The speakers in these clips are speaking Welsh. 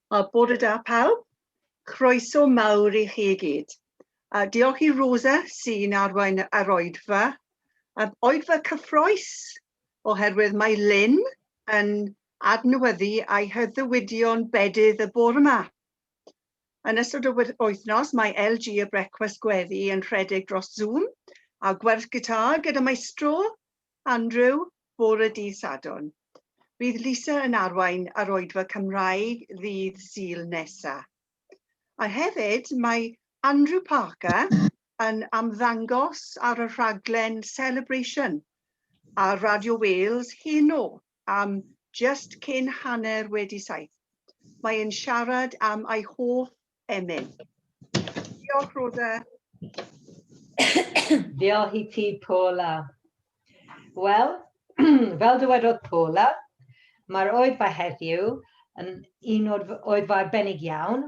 Bore da pawb, croeso mawr i chi i gyd. Diolch i Rosa sy'n arwain yr oedfa. Oedfa cyffroes oherwydd mae Lynn yn adnewyddu ei hyddewidion bedydd y bore yma. Yn ystod y wythnos mae LG y brecwast gweddi yn rhedeg dros Zoom a gwerth gitar gyda maestro Andrew bore dydd Sadwrn. Bydd Lisa yn arwain yr oedfa Cymraeg ddydd Sul nesaf. A hefyd mae Andrew Parker yn ymddangos ar y rhaglen Celebration a Radio Wales heno am just cyn hanner wedi 7. Mae'n siarad am ei hoff emyn. Diolch, Rosa. Diolch i ti, Paula. Wel, fel dywedodd Paula, mae'r oedfa heddiw yn un o'r oedfa arbennig iawn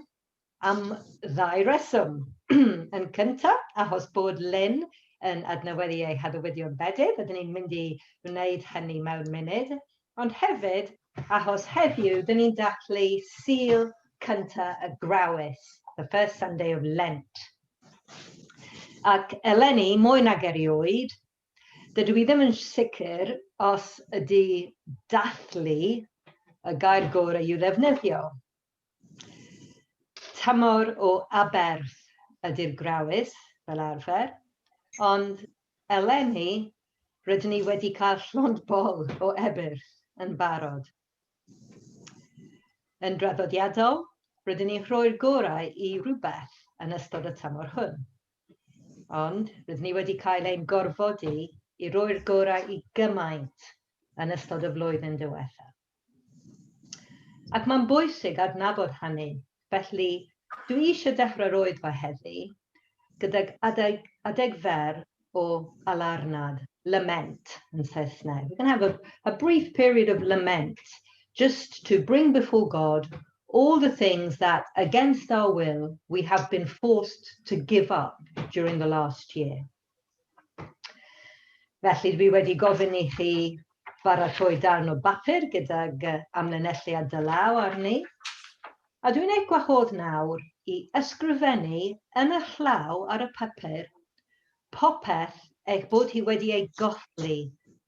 am 2 reswm. Yn cyntaf, achos bod Lynn yn adnewyddu ei haddewidion bedydd, ydyn ni'n mynd i wneud hynny mewn munud, ond hefyd, achos heddiw, dyn ni'n dathlu Sul cyntaf y Grawys, the first Sunday of Lent. Ac eleni, mwy nag erioed, dydw i ddim yn sicr os ydy dathlu y gair gorau i'w ddefnyddio. Tymor o aberth ydy'r Grawys fel arfer, ond eleni rydyn ni wedi cael llond bol o ebyr yn barod. Yn draddodiadol, rydyn ni rhoi'r gorau i rhywbeth yn ystod y tymor hwn. Ond rydyn ni wedi cael ein gorfodi i roi'r gorau i gymaint yn ystod y flwyddyn diwethaf. Ac mae'n bwysig adnabod hynny, felly dwi eisiau dechrau'r oedfa heddi gydag adeg fer o alarnad, lament in Saesneg. We're going to have a brief period of lament just to bring before God all the things that against our will we have been forced to give up during the last year. Felly dwi wedi gofyn i chi baratoi darn o bapur gydag amlinelliad dylaw arni. A dwi'n ei gwahodd nawr i ysgrifennu yn y llaw ar y papur popeth eich bod hi wedi ei gothlu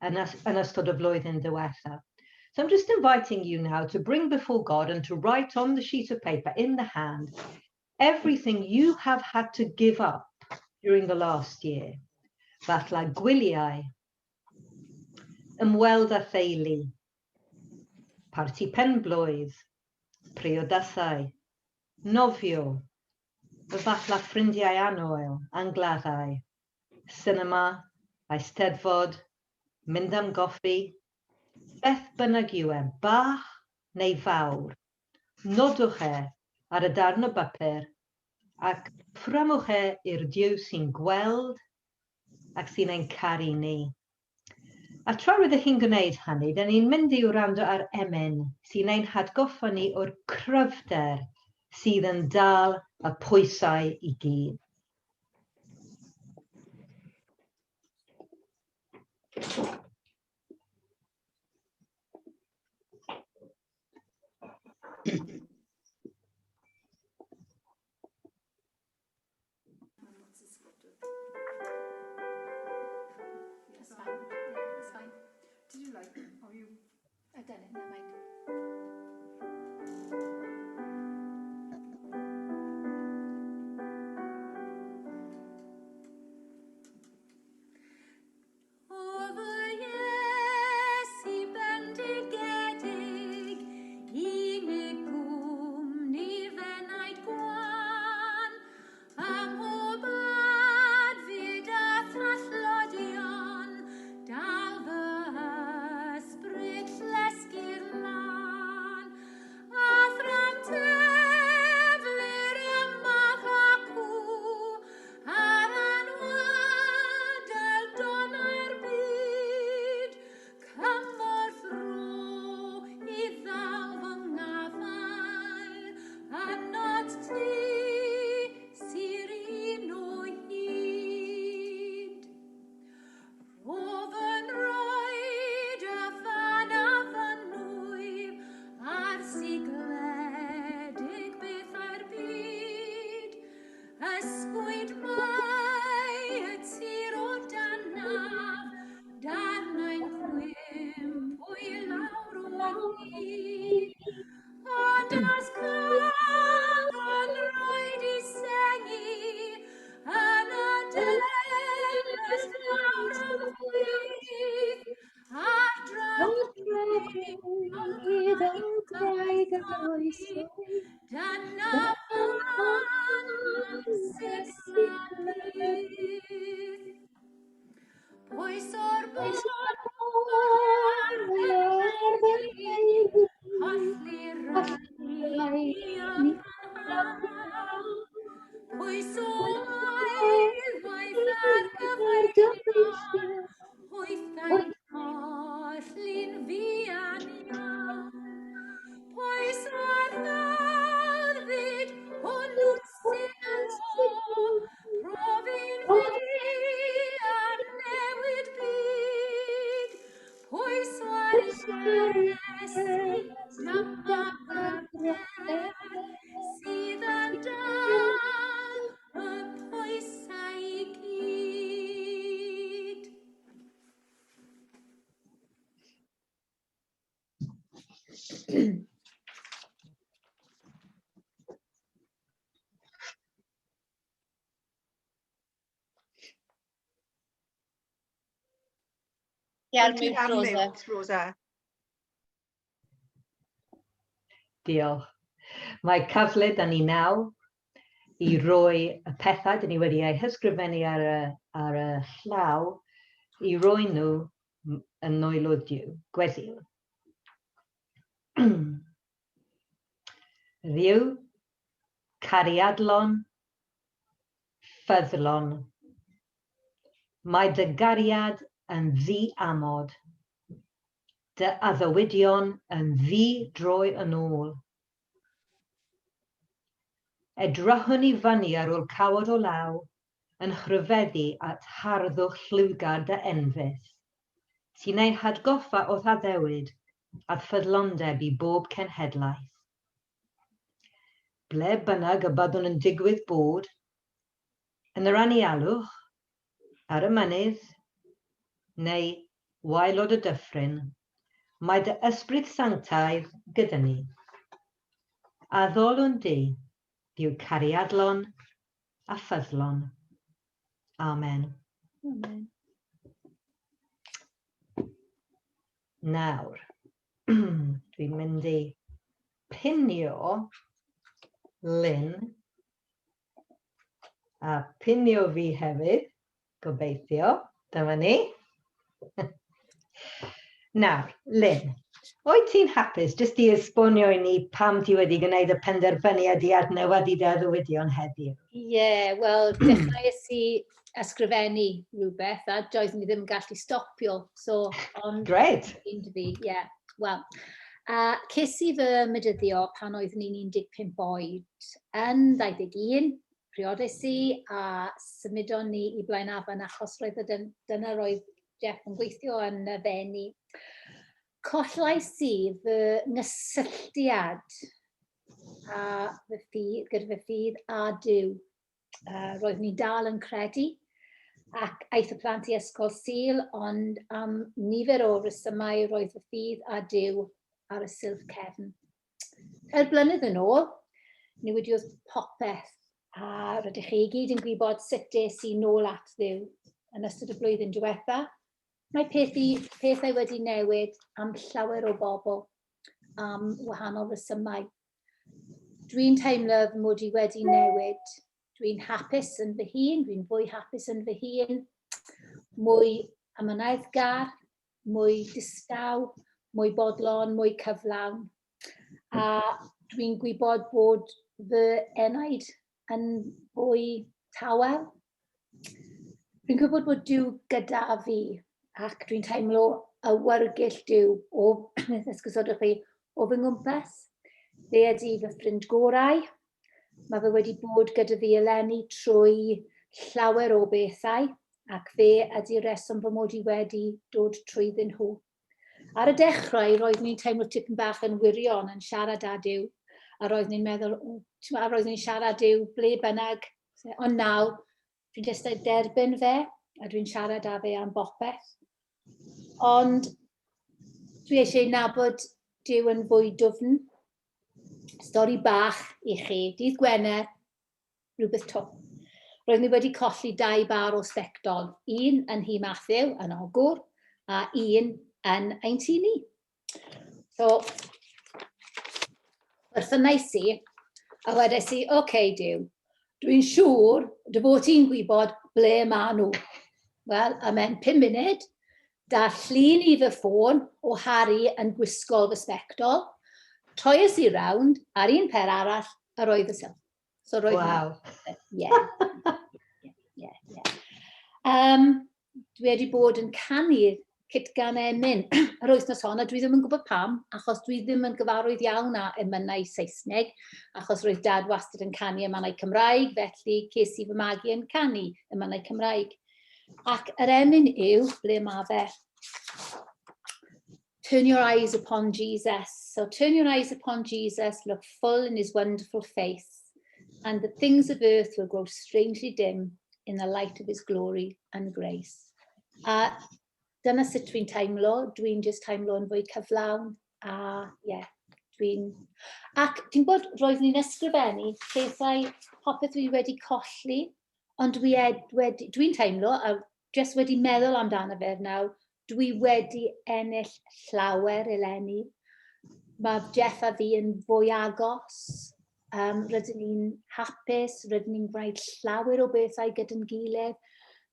yn ystod y flwyddyn diwethaf. So I'm just inviting you now to bring before God and to write on the sheet of paper in the hand everything you have had to give up during the last year. Fatha gwyliau, ymweld â theulu, parti penblwydd, priodasau, nofio, efallai ffrindiau anoel, angladdau, cinema, eisteddfod, mynd am goffi, beth bynnag yw e, bach neu fawr, nodwch e ar y darn o bapur ac ffrymwch e i'r Duw sy'n gweld ac sy'n ein caru ni. A tra rydych chi'n gwneud hynny, dyn ni'n mynd i wrando ar emyn sy'n ein hatgoffa ni o'r cryfder sydd yn dal y pwysau i gyd. Did you like them? Or you? I've done it, never mind. Over Ond as cael roed I sengi yn y dengys nawr y gwydd, a'r drafod o'n graig y groeso, dyna pan sy'n sabydd. Pwys o'r bor ar fy neu, holli rai yn haf. Pwys oedd waith ar gyfeillio, wyth ein hollin fi anio. Pwys o'r ddawddyd hwnnw sylw, profin fi ar newid byd. Pwys o'r iesu dyma bygredd, sydd yn dal y pwysau I gyd. Wyt ti ar mute, Rosa? Diolch. Mae cyfle da ni nawr I roi y pethau da ni wedi eu hysgrifennu ar y llaw I roi nhw yn nwylo Duw, gweddill. Dduw, cariadlon, ffyddlon. Mae dy gariad yn ddi-amod, dy addewidion yn ddi-droi yn ôl. Edrychwn I fyny ar ôl cawod o law, yn chryfeddu at harddwch llwgar dy enfys, sy'n ei hadgoffa o ddaddewid at ffyddlondeb I bob cenhedlaeth. Ble bynnag y byddwn yn digwydd bod, yn yr anialwch, ar y mynydd, neu waelod y dyffryn, mae dy ysbryd sanctaidd gyda ni. A ddolwn di, yw cariadlon a ffyddlon. Amen. Amen. Nawr, dwi'n mynd I pinio Lynn a pinio fi hefyd, gobeithio, dyma ni. Nawr, Lynn, wyt ti'n hapus jyst I esbonio I ni pam ti wedi gwneud y penderfyniad I adnewyddu dy addewidion heddiw? Ie, wel, dechreuais I ysgrifennu rhywbeth a doedd ni ddim yn gallu stopio. So, ond... Great. Fi, ie. Wel, ces I fy medyddio pan oeddwn i'n 15 oed. Yn 21, priodais I a symudon ni I Blaenafon achos roedd dyna roedd Jeff yn gweithio yn y fenni. Collais I fy nghysylltiad gyda fy ffydd a Duw. Roedd ni dal yn credu ac aeth y plant I ysgol Sul, ond am nifer o resymau roedd fy ffydd a Duw ar y silff cefn. Blynedd yn ôl, newidiodd popeth a rydych chi gyd yn gwybod sut es I nôl at Dduw yn ystod y blwyddyn diwetha. Mae pethau wedi newid am llawer o bobl am wahanol resymau. Dwi'n teimlo fy mod I wedi newid. Dwi'n hapus yn fy hun, dwi'n fwy hapus yn fy hun, mwy amyneddgar, mwy distaw, mwy bodlon, mwy cyflawn. A dwi'n gwybod bod fy enaid yn fwy tawel. Dwi'n gwybod bod Duw gyda fi ac dwi'n teimlo y wyrgyll Duw o fy ngwmpas. Fe ydy fy ffrind gorau. Mae fe wedi bod gyda fi eleni trwy llawer o bethau ac fe ydy'r reswm fy mod I wedi dod trwyddyn nhw. Ar y dechrau, roedd ni'n teimlo tipyn bach yn wirion yn siarad â Duw. A roedd ni'n meddwl, roedd ni'n siarad Duw ble bynnag. Ond nawr, dwi'n jyst ei derbyn fe a dwi'n siarad â fe am bopeth. Ond dwi eisiau nabod Dyw yn fwy dwfn. Stori bach i chi. Dydd Gwener, rhywbeth to. Roedd ni wedi colli 2 bar o sbectol. Un yn Hi Matthew, yn Ogwr, a un yn ein tŷ ni. So, wrthynais i, a wedes i, oce, Dyw, dwi'n siŵr dy fod ti'n gwybod ble maen nhw. Wel, a mewn 5 munud, da llun i fy ffôn o Harry yn gwisgol fy sbectol, troies i rownd ar un per arall a roedd y sylw. So roedd Wow. Dwi wedi bod yn canu Cit Gan Emyn yr wythnos hon, a dwi ddim yn gwybod pam, achos dwi ddim yn gyfarwydd iawn â emynau Saesneg, achos roedd dad wastad yn canu emynau Cymraeg, felly ces i fy magu yn canu emynau Cymraeg. Ac yr emyn yw, ble mae fe? Turn your eyes upon Jesus. So turn your eyes upon Jesus, look full in his wonderful face, and the things of earth will grow strangely dim in the light of his glory and grace. A dyna sut dwi'n teimlo, dwi'n just teimlo yn fwy cyflawn, a dwi'n... Ac ti'n bod, roedd ni'n ysgrifennu pethau popeth dwi wedi colli, ond dwi'n teimlo, a just wedi meddwl amdano fe nawr, dwi wedi ennill llawer eleni. Mae Jeff a fi yn fwy agos, rydyn ni'n hapus, rydyn ni'n gwneud llawer o bethau gyda'n gilydd.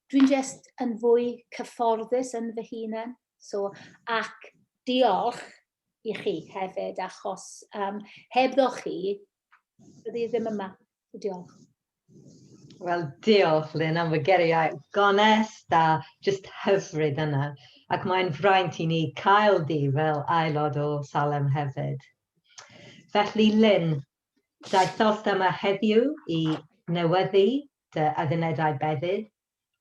Dwi'n just yn fwy cyfforddus yn fy hunan. So, ac diolch i chi hefyd, achos hebddo chi, byddi ddim yma. Diolch. Wel, diolch, Lynn, am y geriau gonest a just hyfryd yna. Ac mae'n fraint i ni cael di fel aelod o Salem hefyd. Felly, Lynn, daethos yma heddiw i newyddu dy addunedau beddyd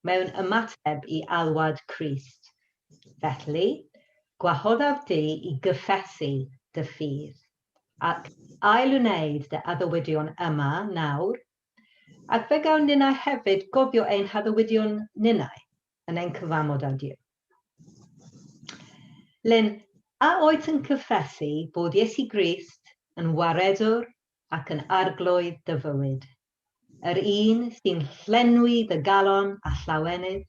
mewn ymateb i alwad Crist. Felly, gwahoddaf di i gyffesu dy ffydd ac ail wneud dy addewidion yma nawr, ac fe gawn ninnau hefyd gofio ein haddewidion ninnau yn ein cyfamod â Duw. Lynn, a oed yn cyffesu bod Iesu Grist yn waredwr ac yn arglwydd dy fywyd? Yr un sy'n llenwi dy galon a llawenydd,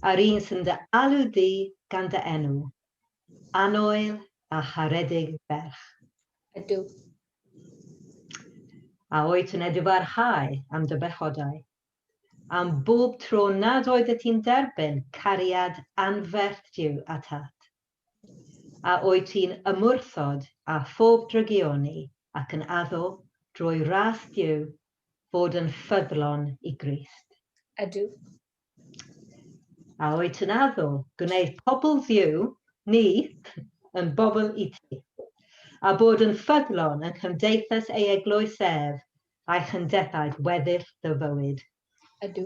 a'r un sy'n dy alw di gan dy enw, anwyl a charedig ferch. Ydw. A oed yn edfarhau am dy bechodau, am bob tro nad oeddet ti'n derbyn cariad anferth Duw atat. A oed ti'n ymwrthod a phob drygioni ac yn addo drwy ras Duw fod yn ffyddlon i Grist. Ydw. A oed yn addo gwneud pobl Dduw, ni, yn bobl i ti, a bod yn ffyddlon yn cymdeithas ei eglwys ef a'i chyndefaid weddill dy fywyd. Ydw.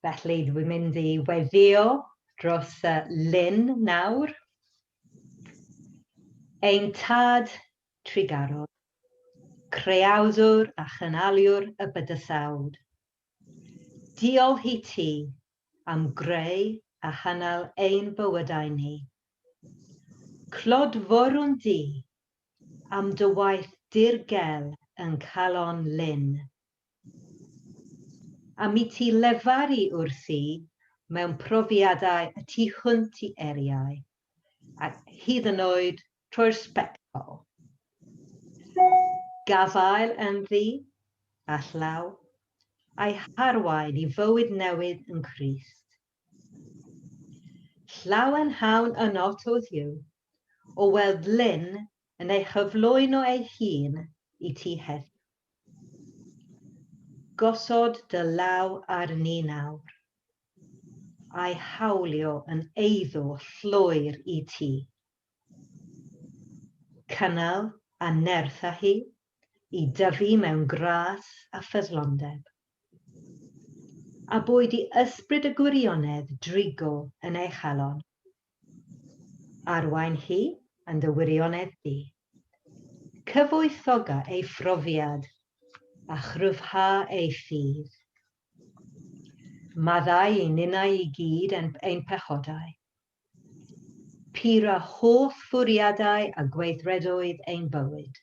Felly dwi'n mynd i weddio dros Lynn nawr. Ein tad trigarod, creawdwr a chynaliwr y bydysawd. Diolch i ti am greu a chynnal ein bywydau ni. Clodforwn di am dy waith dirgel yn calon Lynn. A mi ti lefaru wrthi mewn profiadau y tu hwnt i eriau, ac hyd yn oed trwy'r sbectol. Gafael yn ddi a llaw, a'i harwain i fywyd newydd yn Crist. Llawen hawn yn ot o Dduw, o weld Lynn yn ei chyflwyno ei hun i ti heddiw. Gosod dy law ar ni nawr, a'i hawlio yn eiddo llwyr i ti. Cynnal a nerth â hi i dyfu mewn gras a ffyddlondeb. A bwyd i ysbryd y gwirionedd drigo yn ei chalon. Arwain hi yn dy wirionedd di. Cyfwythoga ei phrofiad a chryfha ei ffydd. Maddau ei ninnau i gyd ein pechodau. Pur a holl fwriadau a gweithredoedd ein bywyd.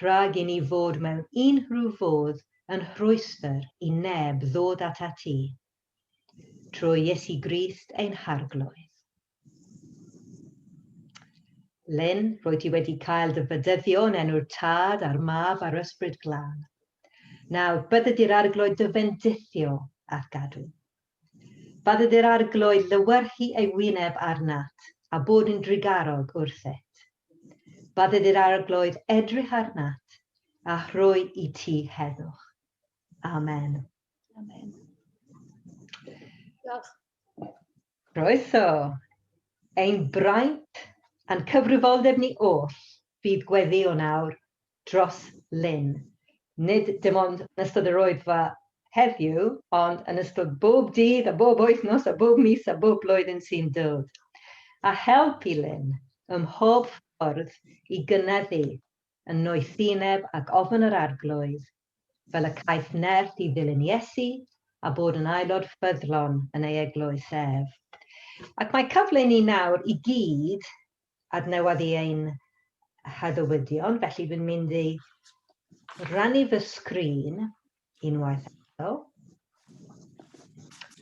Rhag I ni fod mewn unrhyw fodd yn rhwyster I neb ddod at ati, trwy Iesu Grist ein harglwydd. Lyn, rwy ti wedi cael dy fydyddio yn enw'r Tad a'r Mab a'r Ysbryd Glân. Nawr, bydded i'r arglwydd dy fendithio a'r gadw. Bydded i'r arglwydd lywyrchu ei wyneb arnat a bod yn drigarog wrthyt. Bydded i'r arglwydd edrych arnat a rhoi I ti heddwch. Amen. Amen. Diolch. Croeso, ein braint a'n cyfrifoldeb ni oll fydd gweddio nawr dros Lyn. Nid dim ond yn ystod yr Wyddfa heddiw, ond yn ystod bob dydd a bob wythnos a bob mis a bob blwyddyn sy'n dod. A helpu Lyn ym mhob ffordd I gynyddu yn noethineb ac ofn yr arglwydd, fel y caiff nerth I ddilyn Iesu a bod yn aelod ffyddlon yn ei eglwys ef. Ac mae cyfle ni nawr I gyd adnewyddu ein haddewidion, felly fi'n mynd I rannu fy sgrin unwaith eto.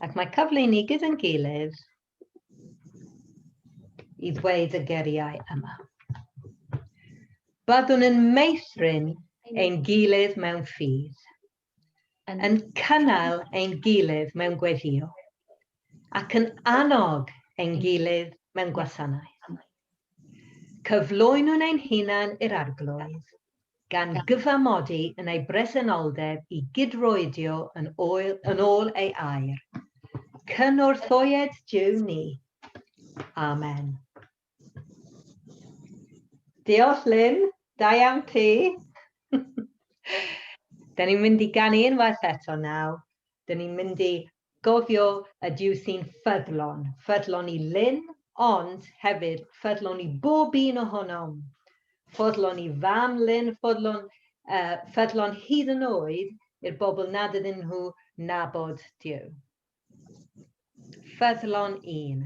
Ac mae cyfle ni gyda'n gilydd I ddweud y geriau yma. Byddwn yn meithrin ein gilydd mewn ffydd, yn cynnal ein gilydd mewn gweddio, ac yn annog ein gilydd mewn gwasanaeth. Cyflwynwn ein hunan i'r arglwydd, gan gyfamodi yn ei bresenoldeb I gydroedio yn ôl ei air. Cynorthoied Duw ni. Amen. Diolch Lyn, da iawn ti. Da ni'n mynd I ganu unwaith eto nawr. Da ni'n mynd I gofio y Duw sy'n ffyddlon. Ffyddlon I Lyn, ond hefyd ffyddlon I bob un ohonom. Ffyddlon I fam Lyn, ffyddlon hyd yn oed i'r bobl nad ydyn nhw nabod Duw. Ffyddlon un.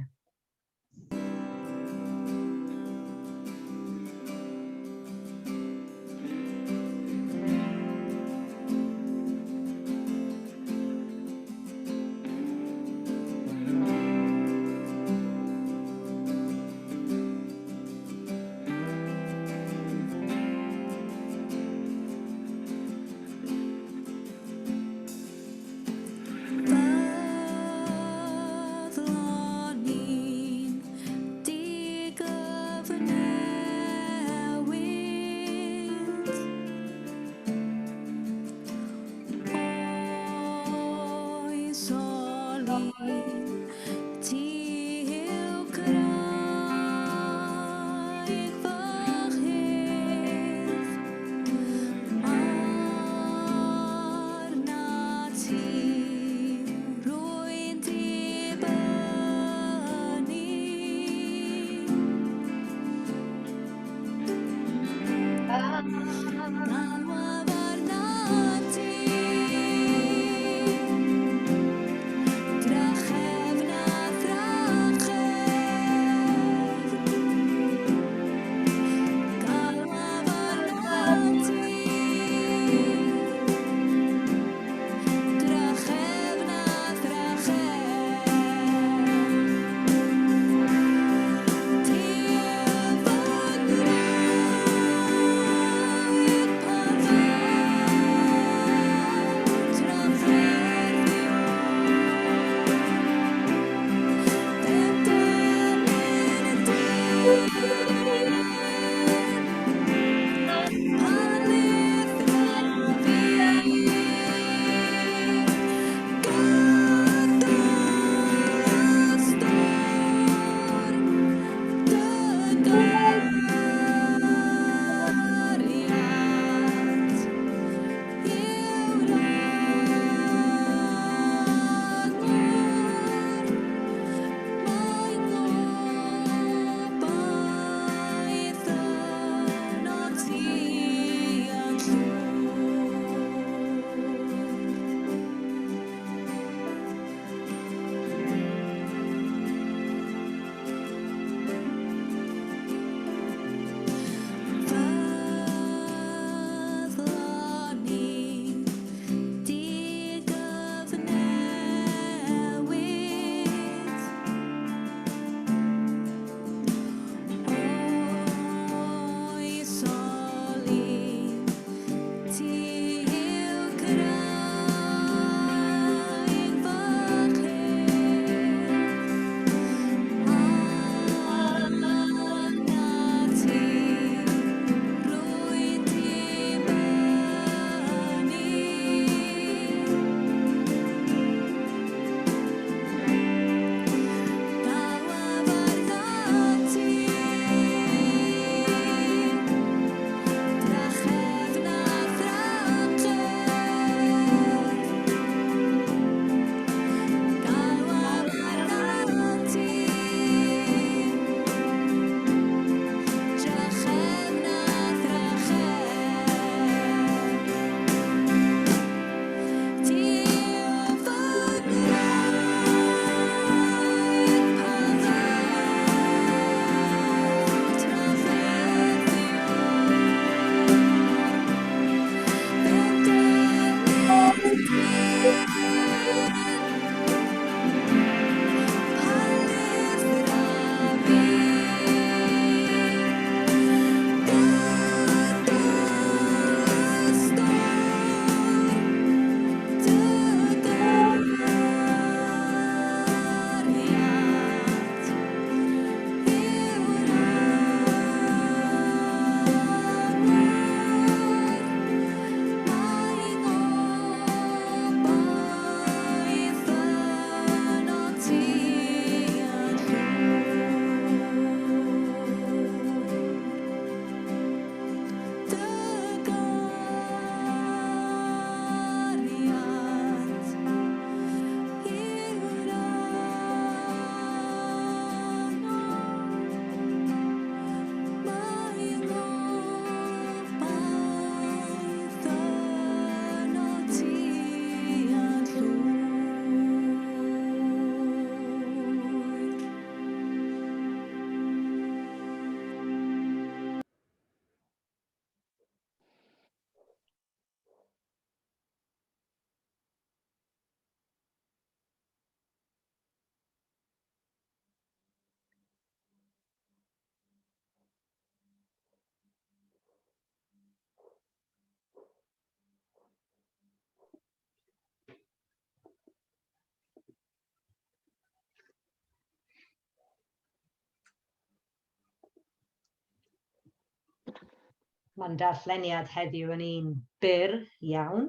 Mae'n darlleniad heddiw yn un byr iawn.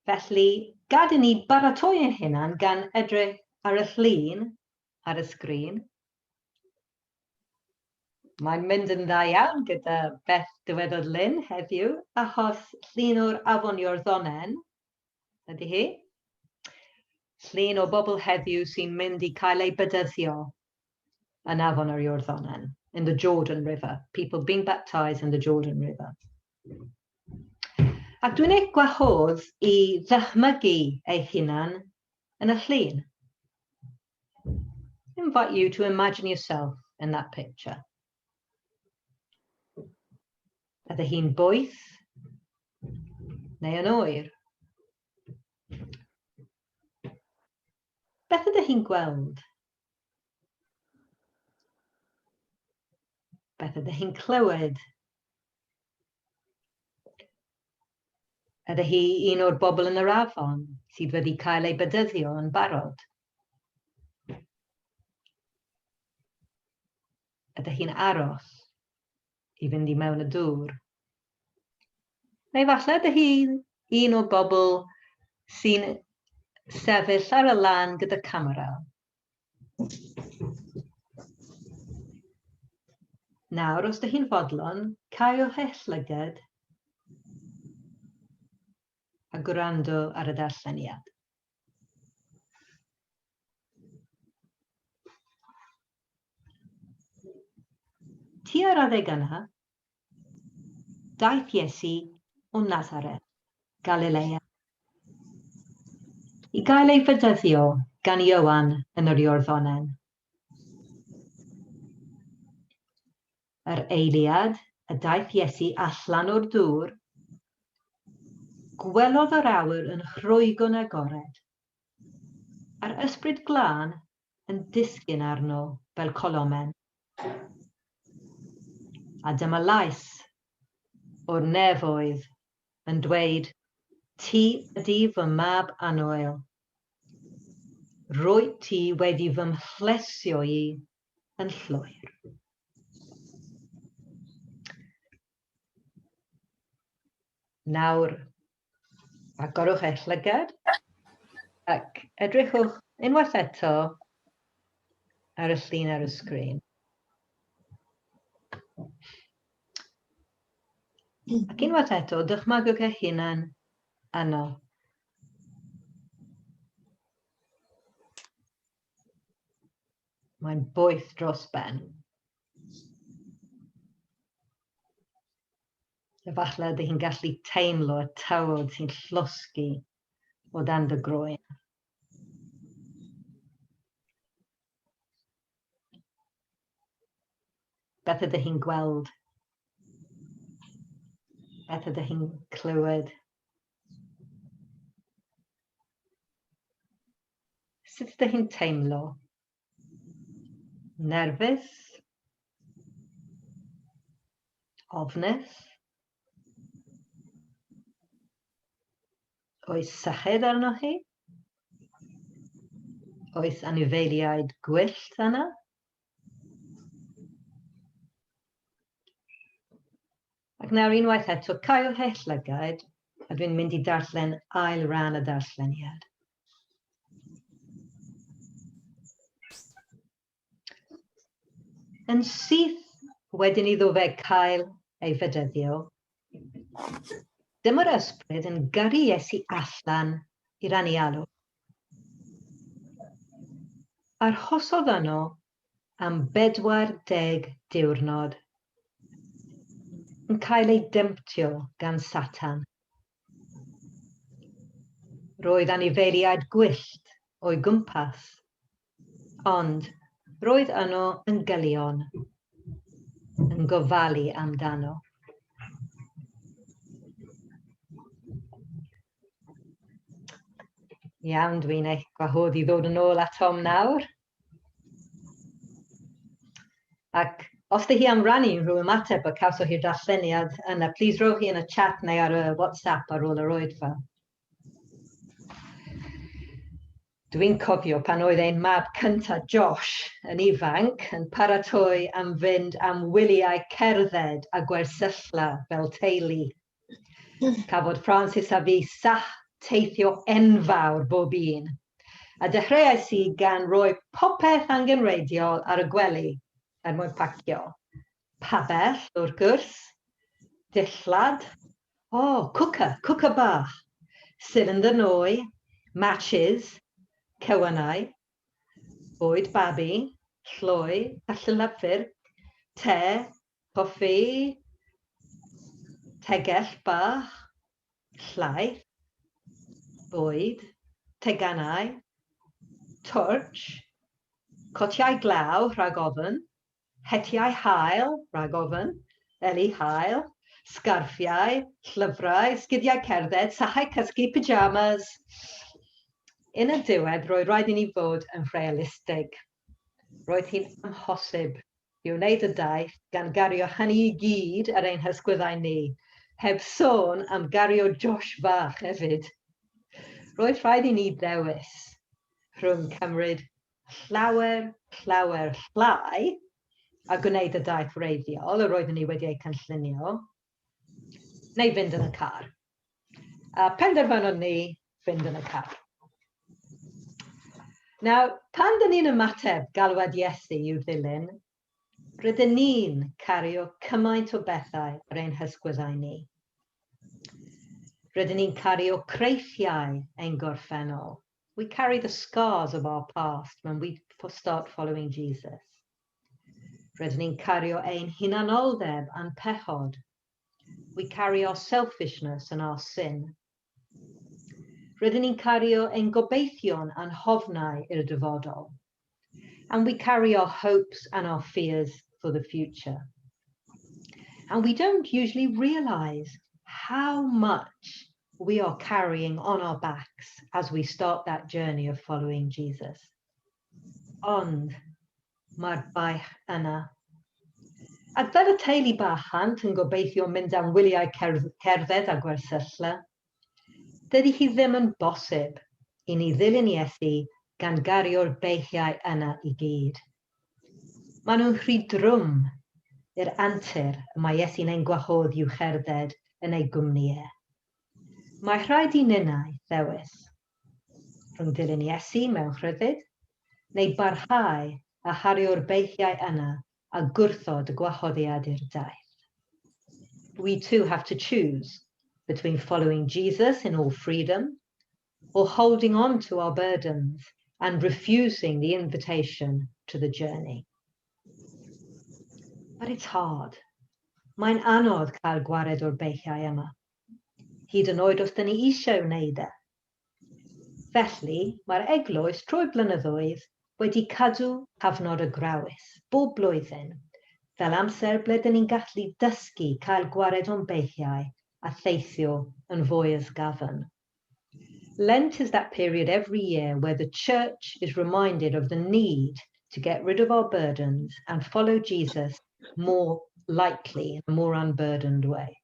Felly, gad i ni baratoi ein hunan gan edrych ar y llun ar y sgrin. Mae'n mynd yn dda iawn gyda Beth dywedodd Lynn heddiw, achos llun o'r Afon Iorddonen ydy hi. Llun o bobl heddiw sy'n mynd i cael ei bydyddio yn Afon yr Iorddonen, in the Jordan River. People being baptised in the Jordan River. Ac dwi'n eich gwahodd i ddychmygu ei hunan yn y llun. I invite you to imagine yourself in that picture. Ydy hi'n boeth neu yn oer? Beth ydych chi'n gweld? Beth ydych chi'n clywed? Ydy hi un o'r bobl yn yr afon sydd wedi cael ei bydyddio yn barod? Ydych chi'n aros i fynd i mewn y dŵr? Neu falle ydych chi un o'r bobl sy'n sefyll ar y lan gyda camera? Nawr, os ydych chi'n fodlon, caiwch eich llygad a gwrando ar y darlleniad. Tua'r adeg yna, daeth Iesu o Nazareth, Galilea, i gael ei bydyddio gan Ioan yn yr Iorddonen. Yr eiliad y daeth Iesu allan o'r dŵr, gwelodd yr awyr yn rhwygo'n agored, a'r ysbryd glân yn disgyn arno fel colomen. A dyma lais o'r nefoedd yn dweud, ti ydi fy mab annwyl. Rwy ti wedi fy mhlesio i yn llwyr. Nawr, agorwch eich llygad ac edrychwch unwaith eto ar y llun ar y sgrin. Ac unwaith eto, dychmygwch eich hunan yno. Mae'n boeth dros ben. Efallai ydych chi'n gallu teimlo y tywod sy'n llosgi o dan dy groen. Beth ydych chi'n gweld? Beth ydych chi'n clywed? Sut ydych chi'n teimlo? Nerfus? Ofnus? Oes syched arno chi? Oes anifeiliaid gwyllt yna? Ac nawr unwaith eto, caiwch eich llygad, a dwi'n mynd i darllen ail ran y darlleniad. Yn syth wedyn iddo fe cael ei fydyddio, dyma'r ysbryd yn gyrru Iesu allan i'r anialwch. Arhosodd yno am 40 diwrnod, yn cael ei demptio gan Satan. Roedd anifeiliaid gwyllt o'i gwmpas, ond roedd yno yn gylion, yn gofalu amdano. Iawn, dwi'n eich gwahodd i ddod yn ôl atom nawr. Ac os ydych chi am rannu rhyw ymateb o cawsoch i'r darlleniad yna, plis rowch chi yn y chat neu ar y WhatsApp ar ôl yr oedfa. Dwi'n cofio pan oedd ein mab cynta Josh yn ifanc yn paratoi am fynd am wyliau cerdded a gwersylla fel teulu. Cafodd Francis a fi teithio enfawr bob un. A dechreuais i gan roi popeth angenreidiol ar y gwely mwyn pacio. Pabell wrth gwrs, dillad, cwca bach, cylinder nwy, matches, cywannau, bwyd babi, llwy, allylyffyr, te, coffi, tegell bach, llaeth, bwyd, tegannau, torch, cotiau glaw rhag ofn, hetiau hael rhag ofn, eli hael, sgarffiau, llyfrau, sgidiau cerdded, sachau cysgu, pyjamas. In y diwedd, roedd rhaid i ni fod yn realistig. Roedd hi'n amhosib i wneud y daith gan gario hynny i gyd ar ein hysgwyddau ni, heb sôn am gario Josh fach hefyd. Roedd rhaid i ni ddewis rhwng cymryd llawer llai a gwneud y daith wreiddiol, yr oeddwn ni wedi ei cynllunio, neu fynd yn y car. A penderfynon ni fynd yn y car. Nawr, pan dyn ni'n ymateb galwad Iesu i'w ddilyn, rydyn ni'n cario cymaint o bethau ar ein hysgwyddau ni. Rydyn ni'n cario creithiau ein gorffennol. We carry the scars of our past when we start following Jesus. Rydyn ni'n cario ein hunanoldeb a'n pechod. We carry our selfishness and our sin. Rydyn ni'n cario ein gobeithion a'n hofnau i'r dyfodol. And we carry our hopes and our fears for the future. And we don't usually realize how much we are carrying on our backs as we start that journey of following Jesus. Ond, mae'r baich yna. Ac fel y teulu bachant yn gobeithio mynd am wyliau cerdded a gwersylla, dydy hi ddim yn bosib i ni ddilyn Iesu gan gario'r beichiau yna i gyd. Maen nhw'n rhy drwm i'r antur mae Iesu'n ein gwahodd i'w cherdded yn ei gwmnïau. Mae rhaid i ninnau ddewis rhwng dilyn Iesu mewn rhyddid neu barhau a hario'r beichiau yna a gwrthod y gwahoddiad i'r daith. We too have to choose between following Jesus in all freedom or holding on to our burdens and refusing the invitation to the journey. But it's hard. Mae'n anodd cael gwared o'r beichiau yma. Hyd yn oed os dyn ni eisiau wneud e. Felly, mae'r eglwys trwy blynyddoedd wedi cadw cyfnod y grawys bob blwyddyn, fel amser ble dyn ni'n gallu dysgu cael gwared o'n beichiau a theithio yn fwy ysgafn. Lent is that period every year where the church is reminded of the need to get rid of our burdens and follow Jesus more lightly in a more unburdened way.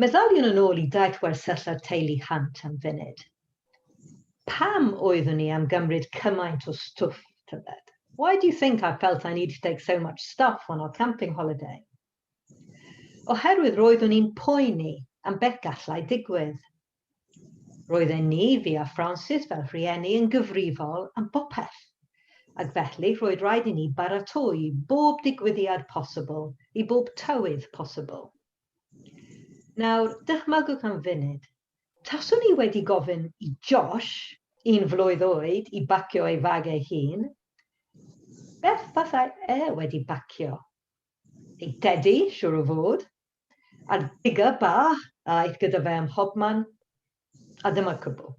Meddyliwn yn ôl i daith wersylla teulu Hunt am funud. Pam oeddwn ni am gymryd cymaint o stwff tybed? Why do you think I felt I needed to take so much stuff on our camping holiday? Oherwydd roeddwn ni'n poeni am beth gallai digwydd. Roedden ni, fi a Francis fel rhieni yn gyfrifol am bopeth. Ac felly roedd rhaid i ni baratoi bob digwyddiad posibl, i bob tywydd posibl. Nawr, dychmygwch am funud, taswn ni wedi gofyn i Josh, 1 flwydd oed, i bacio ei fag ei hun, beth fathau wedi bacio? Ei dedi, siwr o fod, a'r biga bach a aeth gyda fe am hobman, a dyma cwbl.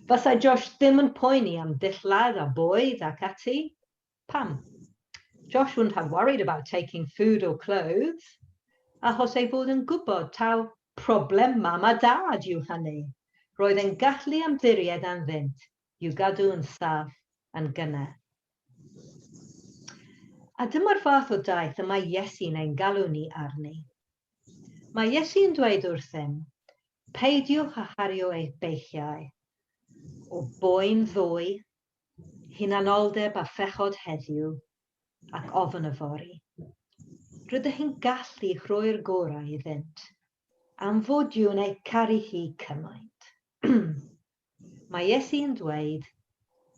Fasai Josh ddim yn poeni am dillad a bwyd ac ati. Pam? Josh wouldn't have worried about taking food or clothes, achos ei fod yn gwybod taw problem mam a dad yw hynny. Roedd e'n gallu ymddiried anddynt i'w gadw yn saff yn gynnar. A dyma'r fath o daith y mae Iesu'n ein galw ni arni. Mae Iesu'n dweud wrthym, peidiwch â hario eich beichiau. o boen ddwy, hunanoldeb a phechod heddiw, ac ofn y fori. Rydych chi'n gallu rhoi'r gorau iddynt, am fod yw'n ei caru hi cymaint. Mae Iesu'n dweud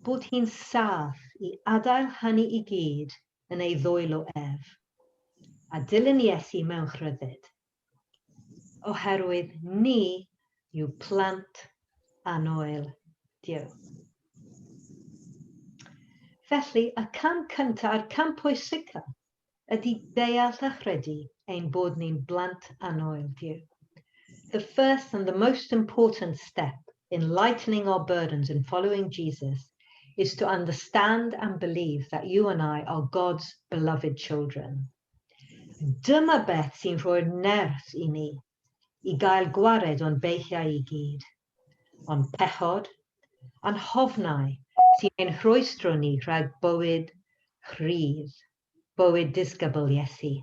bod hi'n saff i adael hynny i gyd yn ei ddwyl o ef, a dilyn Iesu mewn chryddid, oherwydd ni yw plant anoel Duw. Felly, y cam cyntaf a'r cam pwysica ydy deall a chredu ein bod ni'n blant anoel Duw. The first and the most important step in lightening our burdens in following Jesus is to understand and believe that you and I are God's beloved children. Dyma beth sy'n rhoi'r nerth i ni, i gael gwared o'n beichiau i gyd, o'n pechod, a'n hofnau sy'n ein rhwystro ni rhag bywyd rhydd, bywyd disgybl Iesu.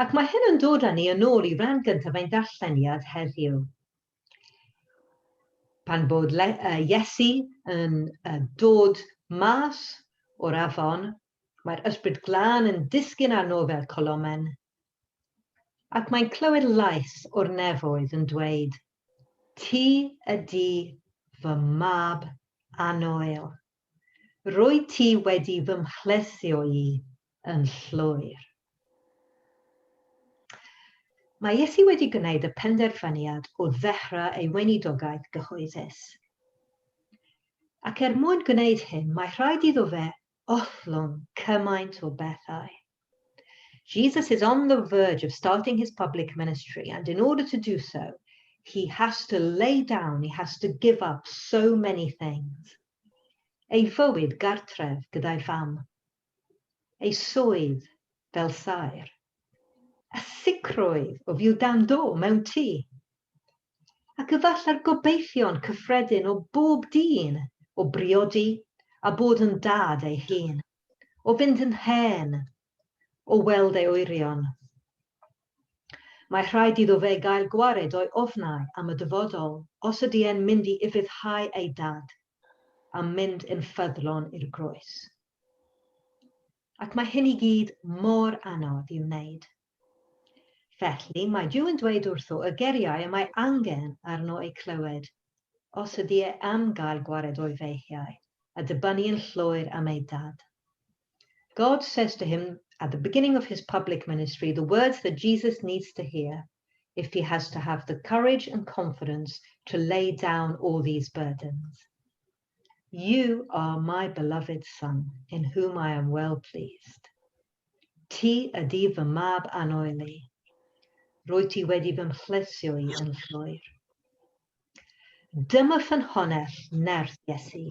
Ac mae hyn yn dod â ni yn ôl i ran gyntaf ein darlleniad heddiw. Pan bod Iesu yn dod mas o'r afon, mae'r ysbryd glân yn disgyn arno fel colomen, ac mae'n clywed lais o'r nefoedd yn dweud, ti ydi fy mab anoel. Rwy ti wedi fy mhlesio i yn llwyr. Mae Iesu wedi gwneud y penderfyniad o ddechrau ei weinidogaeth gyhoeddus. Ac mwyn gwneud hyn, mae rhaid iddo fe othlon cymaint o bethau. Jesus is on the verge of starting his public ministry, and in order to do so, he has to lay down, he has to give up so many things. Ei fywyd gartref gyda'i fam, ei swydd fel saer, y sicrwydd o fyw dan do mewn tŷ, ac efallai'r gobeithion cyffredin o bob dyn o briodi a bod yn dad ei hun, o fynd yn hen, o weld ei wyrion. Mae rhaid iddo fe gael gwared o'i ofnau am y dyfodol os ydy e'n mynd i ufuddhau ei dad a mynd yn ffyddlon i'r groes. Ac mae hyn i gyd mor anodd i'w wneud. Felly, mae Duw yn dweud wrtho y geriau y mae angen arno ei clywed os ydy e am gael gwared o'i feichiau a dibynnu yn llwyr am ei dad. God says to him at the beginning of his public ministry the words that Jesus needs to hear if he has to have the courage and confidence to lay down all these burdens. You are my beloved son, in whom I am well pleased. Ti ydi fy mab anoel i. Rwy ti wedi fy mhlesio i yn llwyr. Dyma ffynhonnell nerth Iesu.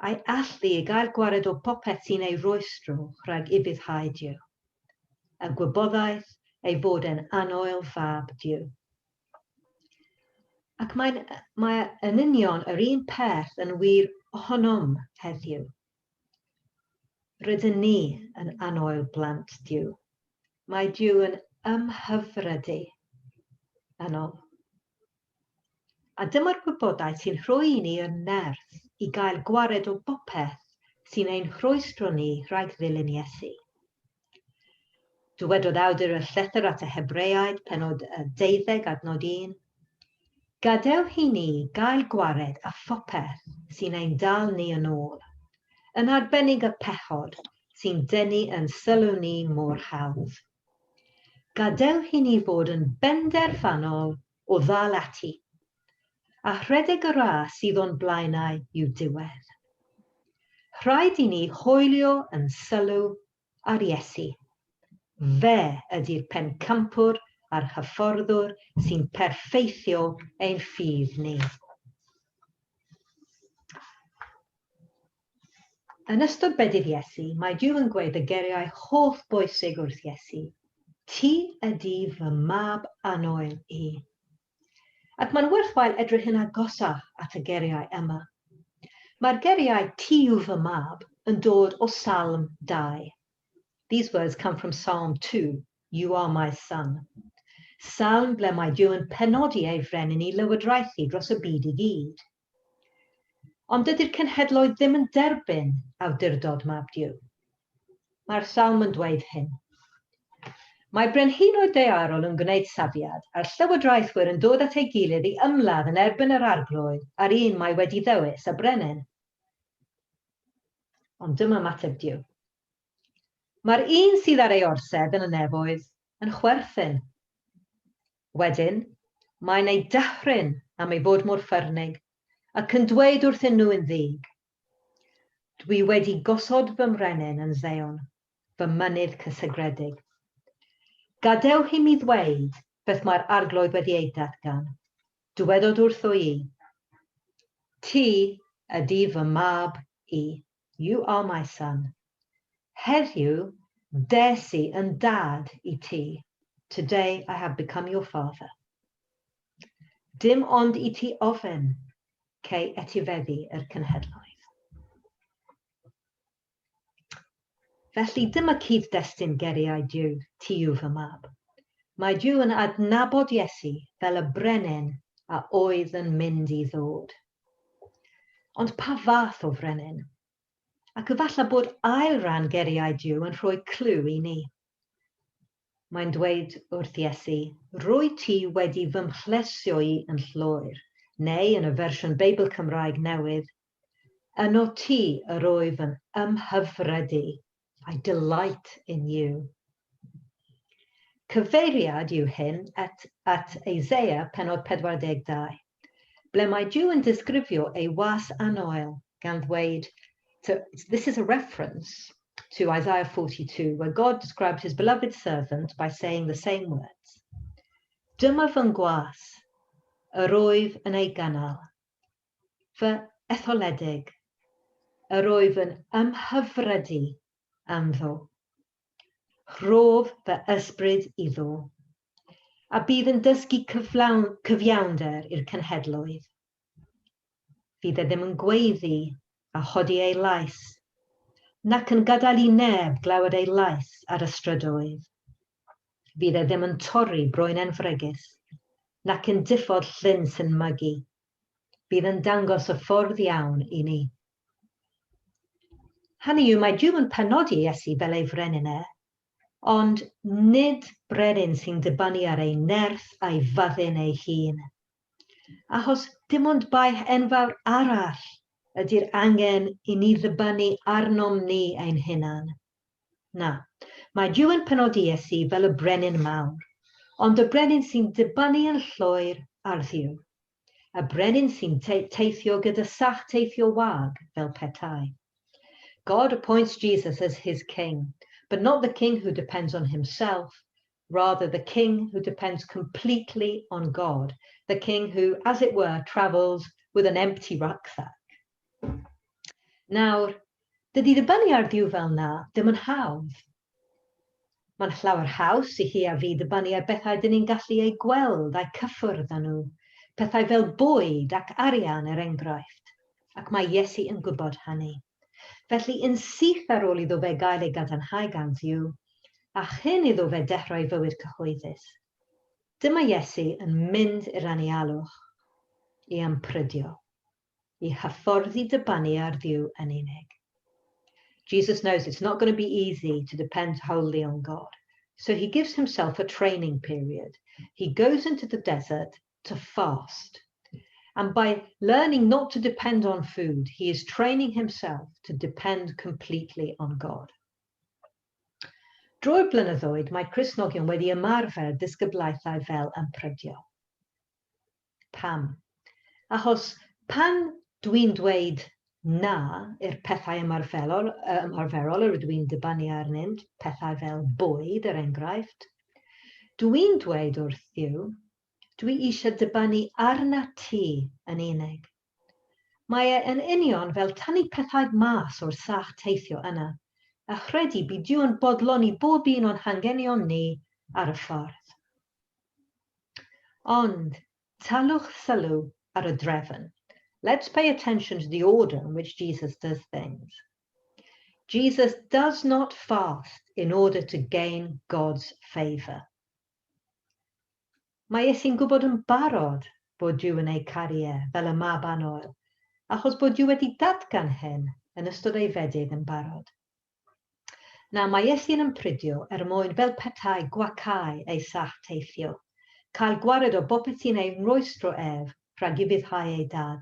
A'i allu i gael gwared o popeth sy'n ei rwystro rhag ufuddhau Duw. Y gwybodaeth ei fod yn anoel fab Duw. Ac mae yn union yr un peth yn wir ohonom heddiw. Rydyn ni yn anoel blant Duw. Mae Duw yn ymhyfrydu yno. A dyma'r gwybodaeth sy'n rhoi i ni yn nerth i gael gwared o bopeth sy'n ein rhwystro ni rhag ddilyn Iesu. Dywedodd awdur y llythyr at y Hebreaid, pennod 12 adnod 1. Gadewch i ni gael gwared a phopeth sy'n ein dal ni yn ôl, yn arbennig y pechod sy'n denu yn sylw ni mor hawdd. Gadewch i ni fod yn benderfynol o ddal ati, a rhedeg y ras sydd o'n blaenau i'w diwedd. Rhaid i ni hwylio yn sylw ar Iesu. Fe ydy'r pencampwr a'r hyfforddwr sy'n perffeithio ein ffydd ni. Yn ystod bedydd Iesu, mae Duw yn gweud y geriau holl bwysig wrth Iesu. Ti ydi fy mab anoel i. Ac mae'n werthwael edrych yn agosach at y geriau yma. Mae'r geriau ti yw fy mab yn dod o Psalm 2. These words come from Psalm 2, you are my son. Psalm ble mae Duw yn penodi ei frenin i lywodraethu dros y byd i gyd. Ond dydy'r cenhedloedd ddim yn derbyn awdurdod mab Duw. Mae'r Salm yn dweud hyn. Mae brenhinoedd daearol yn gwneud safiad, a'r llywodraethwyr yn dod at ei gilydd i ymladd yn erbyn yr arglwydd a'r un mae wedi ddewis y brenin. Ond dyma ymateb Duw. Mae'r un sydd ar ei orsedd yn y nefoedd yn chwerthin. Wedyn, mae'n ei dychryn am ei fod mor ffyrnig, ac yn dweud wrthyn nhw yn ddig. Dwi wedi gosod fy mrenin yn Ddeon, fy mynydd cysegredig. Gadewch i mi ddweud beth mae'r arglwydd wedi ei datgan. Dywedod wrtho i. Ti ydy fy mab i. You are my son. Heddiw des i yn dad i ti. Today I have become your father. Dim ond i ti ofyn cei etifeddu yr cenhedloedd. Felly dyma cyd-destun geriau Duw, ti yw fy mab. Mae Duw yn adnabod Iesu fel y brenin a oedd yn mynd i ddod. Ond pa fath o frenin? Ac efallai bod ail ran geriau Duw yn rhoi clw i ni. Mae'n dweud wrth Iesu, rwy ti wedi fy mhlesio i yn llwyr, neu yn y fersiwn Beibl Cymraeg newydd, yno ti yr oedd yn ymhyfrydu. I delight in you. Cyfeiriad yw hyn at Eseia pennod 42, ble mae Duw yn disgrifio ei was anoel gan ddweud, this is a reference to Isaiah 42, where God described his beloved servant by saying the same words. Dyma fy ngwas, yr oedd yn ei ganal, fy etholedig, yr oedd yn ymhyfrydu anddo. Rhof fy ysbryd iddo, a bydd yn dysgu cyfiawnder i'r cenhedloedd. Fydd e ddim yn gweiddi a chodi ei lais, nac yn gadael i neb glywed ei lais ar y strydoedd. Fydd e ddim yn torri broen enfregus, nac yn diffodd llyn sy'n mygu. Bydd yn dangos y ffordd iawn i ni. Hynny yw, mae Duw yn penodi Iesu fel ei frenin ond nid brenin sy'n dibynnu ar ei nerth a'i fyddin ei hun. Achos dim ond bai enfawr arall ydy'r angen i ni ddibynnu arnom ni ein hunan. Na, mae Duw yn penodi Iesu fel y brenin mawr, ond y brenin sy'n dibynnu yn llwyr ar Dduw. Y brenin sy'n teithio gyda sach teithio wag fel petai. God appoints Jesus as his king, but not the king who depends on himself, rather the king who depends completely on God, the king who, as it were, travels with an empty rucksack. Nawr, dydy ddibynnu ar Dduw fel na ddim yn hawdd. Mae'n llawer haws i chi a fi ddibynnu ar bethau dyn ni'n gallu ei gweld a'i cyffwrdd â nhw, pethau fel bwyd ac arian enghraifft, ac mae Iesu yn gwybod hynny. Felly yn syth ar ôl iddo fe gael ei gadarnhau gan Dduw, a chyn iddo fe dechrau fywyd cyhoeddus. Dyma Iesu yn mynd i'r anialwch i ympridio, i hyfforddi dibynnu ar Dduw yn unig. Jesus knows it's not going to be easy to depend wholly on God, so he gives himself a training period. He goes into the desert to fast. And by learning not to depend on food, he is training himself to depend completely on God. Drwy'r blynyddoedd, mae Cristnogion wedi ymarfer disgyblaethau fel ympridio. Pam? Achos pan dwi'n dweud na i'r pethau ymarferol rydw i'n dibynnu arnynt, pethau fel bwyd enghraifft, dwi'n dweud wrth Dduw, dwi eisiau dibynnu arna ti yn unig. Mae yn union fel tynnu pethau mas o'r sach teithio yna, a chredu bydd Duw yn bodloni bob un o'n hangenion ni ar y ffordd. Ond, talwch sylw ar y drefn. Let's pay attention to the order in which Jesus does things. Jesus does not fast in order to gain God's favour. Mae Iesu'n gwybod yn barod bod Duw yn ei caru fel y mab anoel, achos bod Duw wedi datgan hyn yn ystod ei fedig yn barod. Na, mae Iesu'n ympridio mwyn fel petai gwacau ei sach teithio, cael gwared o bopeth sy'n ei roestro rhag I fyddhau ei dad,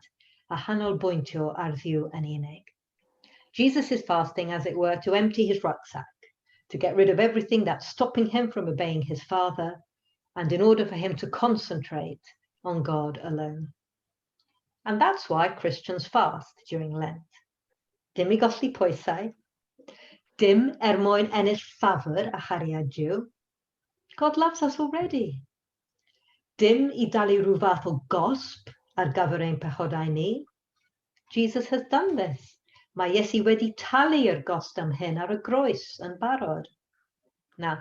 a hanolbwyntio ar Dduw yn unig. Jesus is fasting, as it were, to empty his rucksack, to get rid of everything that's stopping him from obeying his Father, and in order for him to concentrate on God alone. And that's why Christians fast during Lent. Dim I golli pwysau, dim mwyn ennill ffafr a chariad Duw. God loves us already. Dim I dalu rhyw fath o gosb ar gyfer ein pechodau ni. Jesus has done this. Mae Iesu wedi talu'r gost am hyn ar y groes yn barod. Na,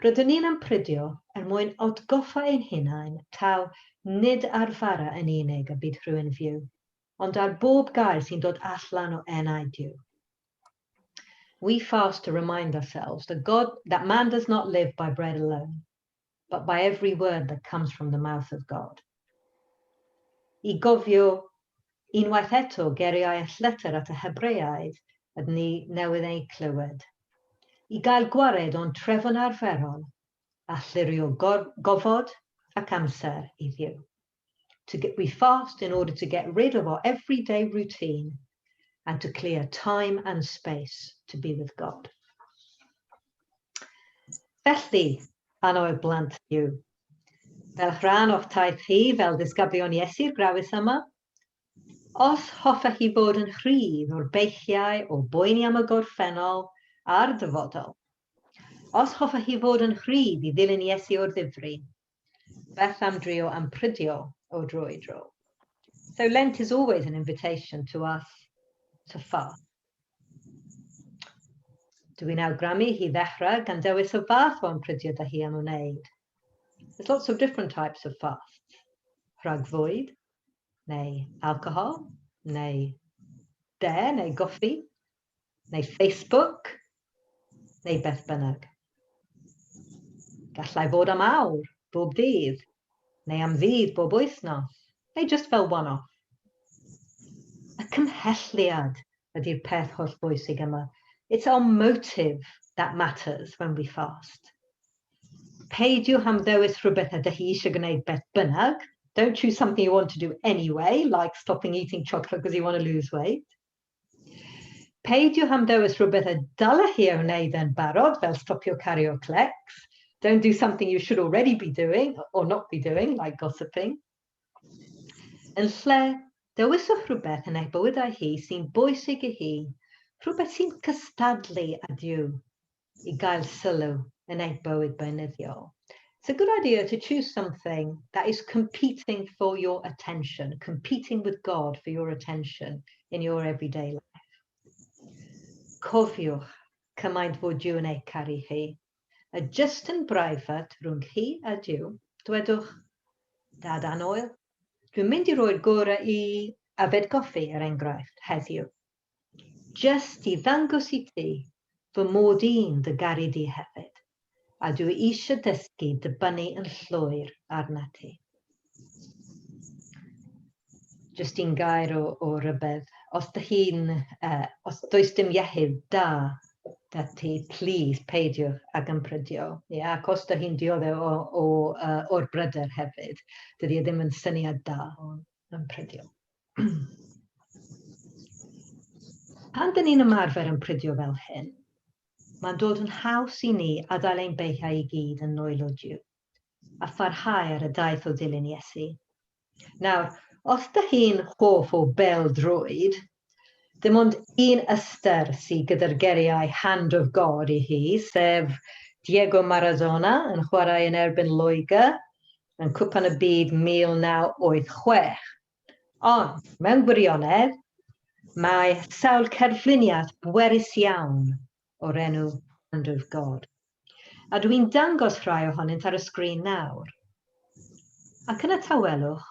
rydyn ni'n ympridio mwyn atgoffa ein hunain taw nid ar fara yn unig y bydd rhywun fyw, ond ar bob gair sy'n dod allan o enau Duw. We fast to remind ourselves that man does not live by bread alone, but by every word that comes from the mouth of God. I gofio unwaith eto geriau lletr at y Hebreaid ydyn ni newydd ei clywed. I gael gwared o'n trefon arferol a llirio gofod ac amser I Dduw. We fast in order to get rid of our everyday routine and to clear time and space to be with God. Felly, anwyl blant Dduw, fel rhan o'ch taith chi fel disgyblion Iesu'r grawys yma, os hoffech chi fod yn rhydd o'r beichiau o boeni am y gorffennol a'r dyfodol, os hoffech chi fod yn rhydd I ddilyn Iesu o'r ddifri, beth am drio ympridio o dro I dro. So Lent is always an invitation to us to fast. Dwi'n awgrymu hi ddechrau gan dewis y fath o ympridio da hi am wneud. There's lots of different types of fasts. Rhag fwyd, neu alcohol, neu neu goffi, neu Facebook, neu beth bynnag. Gallai fod am awr, bob dydd, neu am ddydd bob wythnos, neu just fel one-off. Y cymhelliad ydy'r peth holl bwysig yma. It's our motive that matters when we fast. Peidiw hamddewis rhywbeth ydych chi eisiau gwneud beth bynnag. Don't choose something you want to do anyway, like stopping eating chocolate because you want to lose weight. Peidiw hamddewis rhywbeth y dala chi o wneud yn barod, fel stopio cario clecs. Don't do something you should already be doing or not be doing, like gossiping. Yn lle, dewiswch rhywbeth yn eich bywydau hi sy'n bwysig I hi, rhywbeth sy'n cystadlu â Duw I gael sylw yn eich bywyd beunyddiol. It's a good idea to choose something that is competing for your attention, competing with God for your attention in your everyday life. Cofiwch cymaint fod Duw yn eich caru chi. A just yn braifat rhwng chi a Duw, dwedwch, Dad Anwyl, dwi'n mynd I roi'r gorau I yfed goffi enghraifft heddiw. Just I ddangos I ti fy mod i'n dy garu di hefyd. A dwi eisiau dysgu dibynnu yn llwyr arna ti. Just un gair o rybydd. Os does dim iechyd da ti, please peidiwch ag ympridio. Ac os da chi'n dioddef o'r bryder hefyd, dydy ddim yn syniad da o ympridio. Pan dyn ni'n ymarfer ympridio fel hyn, mae'n dod yn haws I ni adael ein beichiau I gyd yn nwyl o Duw, a pharhau ar y daith o ddilyn Iesu. Nawr, os da chi'n hoff o bêl-droed, dim ond un ystyr sydd gyda'r geriau Hand of God I hi, sef Diego Maradona yn chwarae yn erbyn Loegr, yn Cwpan y Byd 1986. Ond, mewn gwirionedd, mae sawl cerfluniad bwerus iawn o'r enw Hand of God. A dwi'n dangos rhai ohonynt ar y sgrin nawr. Ac yn y tawelwch,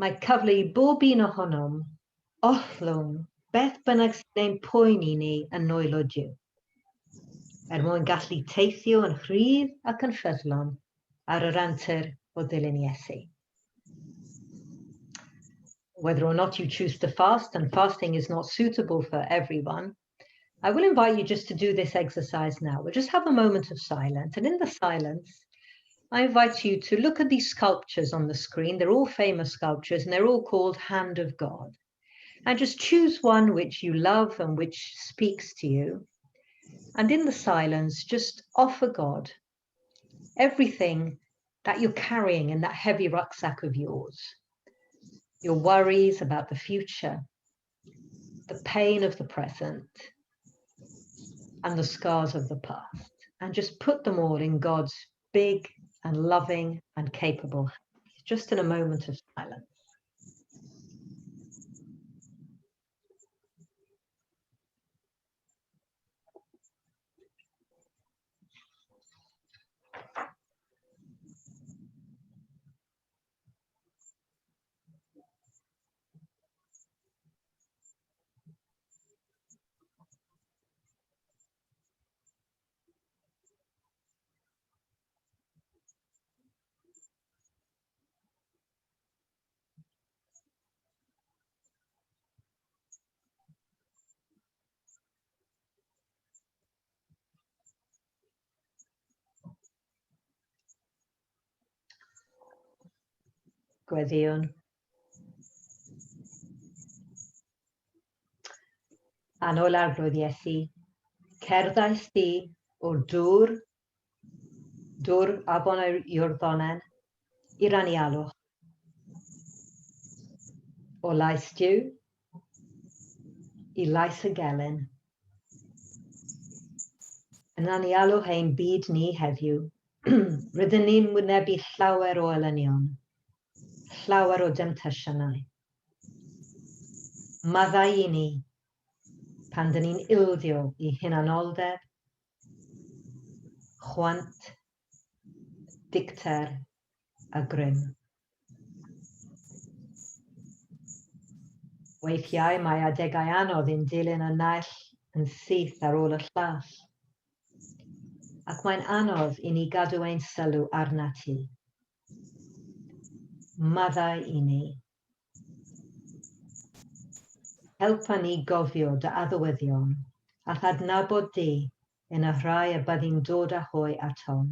mae cyfle I bob un ohonom ollwng beth bynnag sy'n ein poeni ni yn nwyl o Duw. Mwyn gallu teithio yn rhydd ac yn ffyddlon ar yr antur o ddilyn Iesu. whether or not you choose to fast, and fasting is not suitable for everyone, I will invite you just to do this exercise now. We'll just have a moment of silence. And in the silence, I invite you to look at these sculptures on the screen. They're all famous sculptures, and they're all called Hand of God. And just choose one which you love and which speaks to you. And in the silence, just offer God everything that you're carrying in that heavy rucksack of yours. Your worries about the future, the pain of the present, and the scars of the past. And just put them all in God's big and loving and capable hands, just in a moment of silence. Gweddiwn. Anol arglwydd Iesu, cerddais di o'r dŵr Afon Iorddonen, i'r anialwch. O lais Diw i lais y gelyn. Yn anialwch ein byd ni heddiw, rydyn ni'n wynebu llawer o elynion, llawer o demtesiynau. Maddau I ni, pan dyn ni'n ildio I hunanoldeb, chwant, dicter a grym. Weithiau mae adegau anodd yn dilyn y naill yn syth ar ôl y llall, ac mae'n anodd I ni gadw ein sylw arna ti. Maddau I ni. Helpa ni gofio dy addywyddion a thadnabod di yn y rhai y byddi'n dod â hwy atom.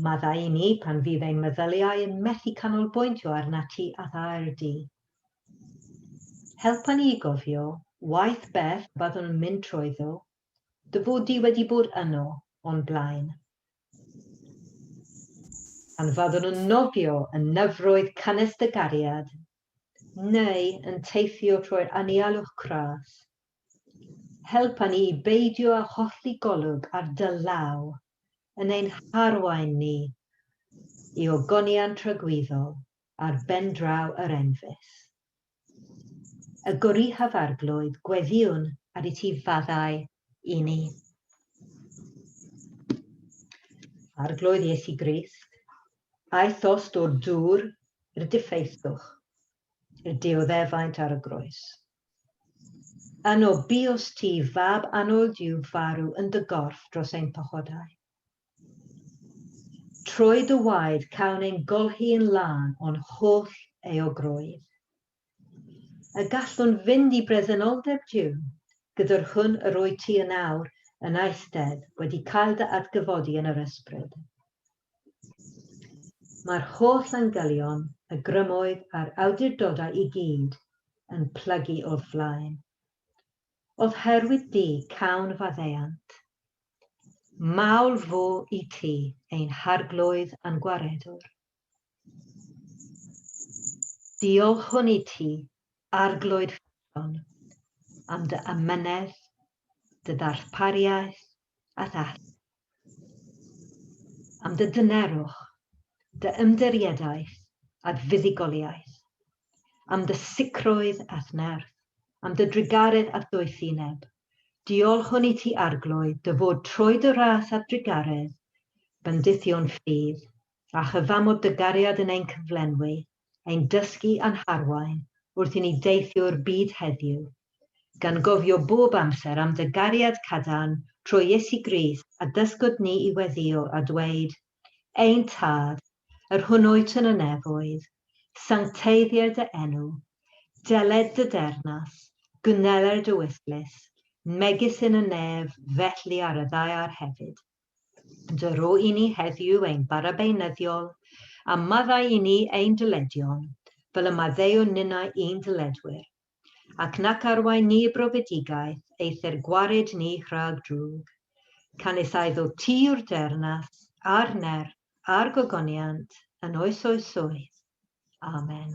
Maddau I ni pan fydd ein meddyliau yn methu canolbwyntio arna ti a thair di. Helpa ni gofio waith beth byddwn yn mynd trwyddo, dy fod di wedi bod yno o'n blaen. Pan fyddwn yn nofio yn nyfrwydd cynnes dy gariad, neu yn teithio trwy'r anialwch cras. Helpa ni beidio â holli golwg ar dy law, yn ein harwain ni I ogoniant trygwyddol ar ben draw yr enfys. Y gorihaf arglwydd gweddiwn ar I ti faddau I ni. Arglwydd Iesu Grist, aeth ost o'r dŵr i'r diffeithwch, i'r dioddefaint ar y groes. Yno bios ti fab anol Diw farw yn dy gorff dros ein pochodau. Trwy dy waed cawn ein golchi yn lan o'n holl eogroedd. Y gallwn fynd I bresenoldeb Diw, gyda'r hwn yr oed ti yn awr yn eistedd wedi cael dy atgyfodi yn yr ysbryd. Mae'r holl angylion, y grymoedd a'r awdurdodau I gyd yn plygu o'r flaen. Oedd herwydd di cawn faddeuant. Mawl fo I ti ein harglwydd yn gwaredwr. Diolchwn I ti, arglwydd ffon, am dy amynedd, dy ddarpariaeth a ddall. Am dy dynerwch, dy ymdiriadaeth a fuddugoliaeth. Am dy sicrwydd ath nerth, am dy drigaredd a dwythineb. Diolchwn I ti arglwydd, dy fod trwy dy ras a drigaredd, bendithion ffydd, a chyfamod dy gariad yn ein cyflenwi, ein dysgu a'n harwain, wrth I ni deithio'r byd heddiw, gan gofio bob amser am dy gariad cadarn trwy Iesu Grist a dysgod ni I weddio a dweud, ein tad, yr hwnnwyt yn y nefoedd, sancteiddiau dy enw, deled dy dernas, gwneler dy wythlis, megis yn y nef, felly ar y ddau ar hefyd. Dy ro i ni heddiw ein barabeinyddiol, a maddau i ni ein dyledion, fel y maddeu ninnau un dyledwyr, ac nac arwain ni brofedigaeth, eithir gwared ni rhag drwg. Canis aiddo tir dernas, a'r ner, a'r gogoniant, yn oes oes oedd. Amen.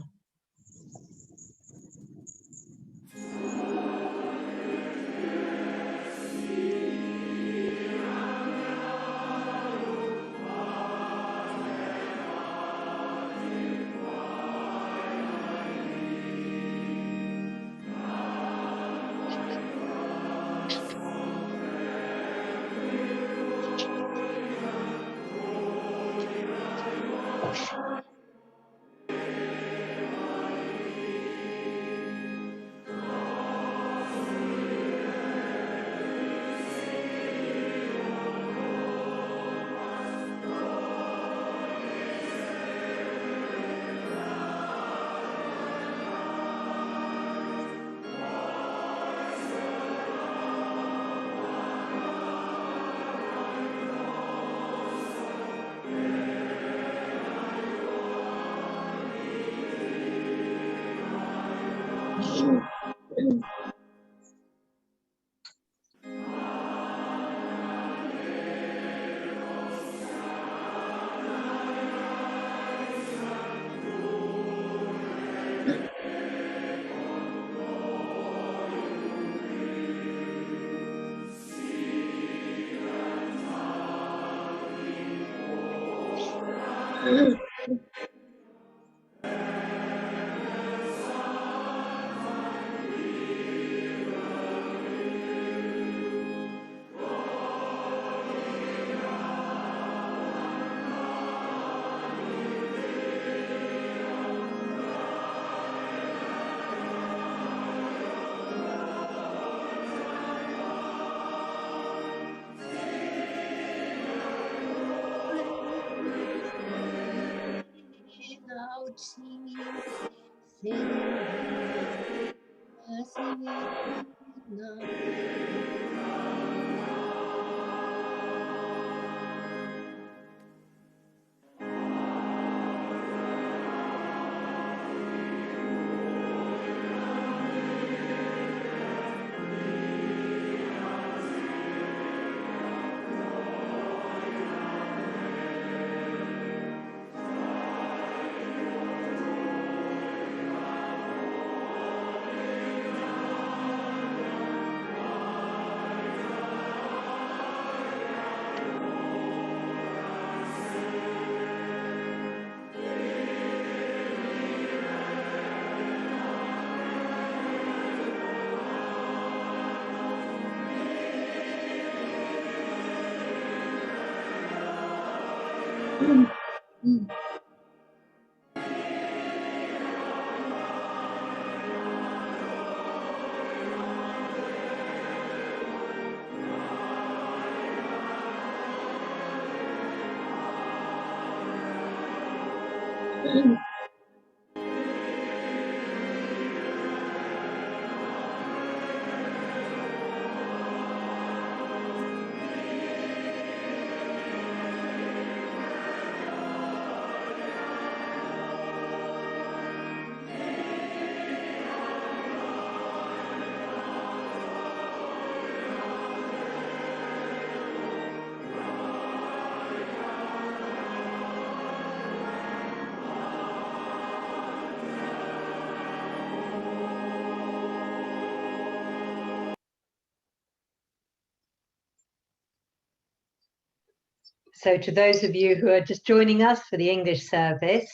So to those of you who are just joining us for the English service,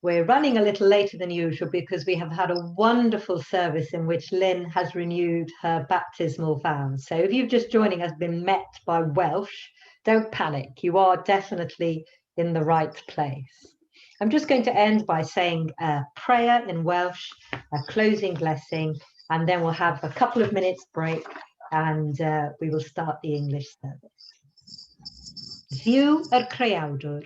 we're running a little later than usual because we have had a wonderful service in which Lynn has renewed her baptismal vows. So if you've just joining us, been met by Welsh, don't panic. You are definitely in the right place. I'm just going to end by saying a prayer in Welsh, a closing blessing, and then we'll have a couple of minutes break and we will start the English service. Dduw yr creawdwr,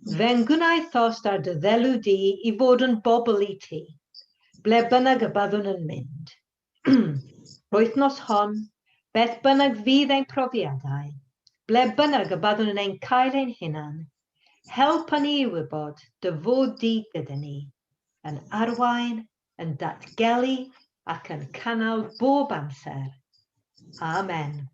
Fe'n gwnaethost ar dy ddelw di I fod yn bobl I ti, ble bynnag y byddwn yn mynd. Wythnos hon, beth bynnag fydd ein profiadau, ble bynnag y byddwn yn ein cael ein hunan, helpa ni I wybod dy fod di gyda ni, yn arwain, yn datgelu ac yn cynnal bob amser. Amen.